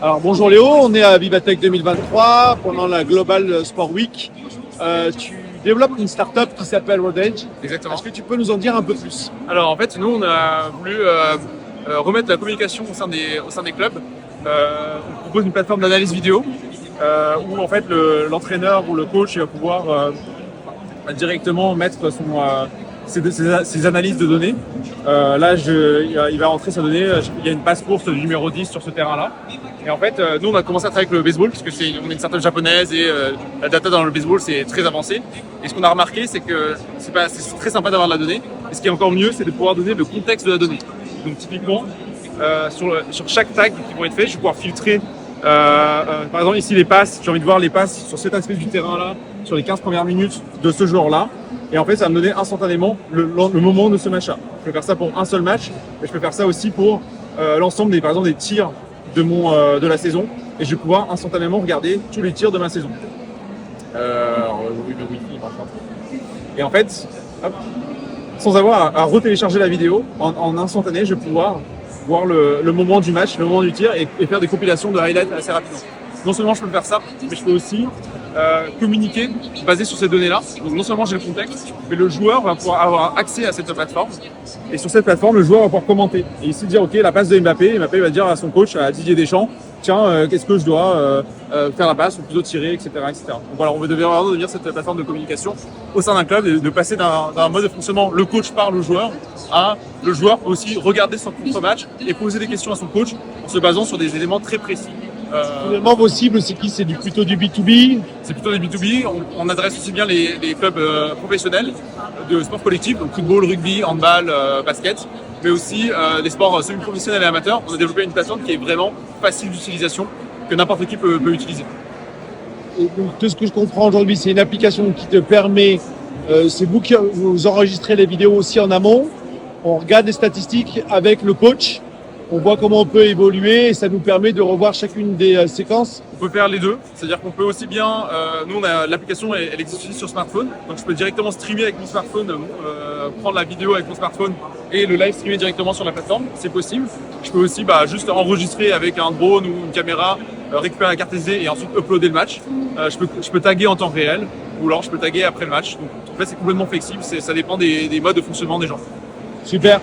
Alors bonjour Léo, on est à Vivatech 2023 pendant la Global Sport Week. Tu développes une startup qui s'appelle Road Edge. Exactement. Est-ce que tu peux nous en dire un peu plus? Alors en fait, nous on a voulu remettre la communication au sein des clubs. On propose une plateforme d'analyse vidéo où en fait l'entraîneur ou le coach il va pouvoir directement mettre ses analyses de données. Là, il va rentrer sa donnée. Il y a une passe-course du numéro 10 sur ce terrain-là. Et en fait, nous, on a commencé à travailler avec le baseball, parce que on est une startup japonaise et la data dans le baseball, c'est très avancé. Et ce qu'on a remarqué, c'est que c'est très sympa d'avoir de la donnée. Et ce qui est encore mieux, c'est de pouvoir donner le contexte de la donnée. Donc, typiquement, sur chaque tag qui vont être faits, je vais pouvoir filtrer. Par exemple, ici, les passes. J'ai envie de voir les passes sur cet aspect du terrain-là, sur les 15 premières minutes de ce joueur-là. Et en fait, ça va me donner instantanément le moment de ce match-là. Je peux faire ça pour un seul match, mais je peux faire ça aussi pour l'ensemble par exemple, des tirs de la saison. Et je vais pouvoir instantanément regarder tous les tirs de ma saison. Oui, le Wi-Fi marche pas. Et en fait, hop, sans avoir à retélécharger la vidéo, en instantané, je vais pouvoir voir le moment du match, le moment du tir et faire des compilations de highlights assez rapidement. Non seulement je peux faire ça, mais je peux aussi communiquer basé sur ces données-là. Donc non seulement j'ai le contexte, mais le joueur va pouvoir avoir accès à cette plateforme. Et sur cette plateforme, le joueur va pouvoir commenter. Et ici dire, ok, la passe de Mbappé va dire à son coach, à Didier Deschamps, tiens, qu'est-ce que je dois faire la passe ou plutôt tirer, etc., etc. Donc voilà, on veut vraiment devenir cette plateforme de communication au sein d'un club et de passer d'un mode de fonctionnement, le coach parle au joueur, à le joueur peut aussi regarder son propre match et poser des questions à son coach en se basant sur des éléments très précis. Finalement, vos cibles, c'est qui? C'est plutôt du B2B? C'est plutôt des B2B. On adresse aussi bien les clubs professionnels de sport collectif, donc football, rugby, handball, basket, mais aussi des sports semi-professionnels et amateurs. On a développé une plateforme qui est vraiment facile d'utilisation, que n'importe qui peut utiliser. Et donc, tout ce que je comprends aujourd'hui, c'est une application qui te permet, c'est vous qui vous enregistrez les vidéos aussi en amont, on regarde les statistiques avec le coach, on voit comment on peut évoluer et ça nous permet de revoir chacune des séquences. On peut faire les deux, c'est-à-dire qu'on peut aussi bien, nous on a l'application, elle existe aussi sur smartphone, donc je peux directement streamer avec mon smartphone, prendre la vidéo avec mon smartphone et le live streamer directement sur la plateforme, c'est possible. Je peux aussi juste enregistrer avec un drone ou une caméra, récupérer la carte SD et ensuite uploader le match. Je peux taguer en temps réel ou alors je peux taguer après le match. Donc en fait c'est complètement flexible, ça dépend des modes de fonctionnement des gens. Super.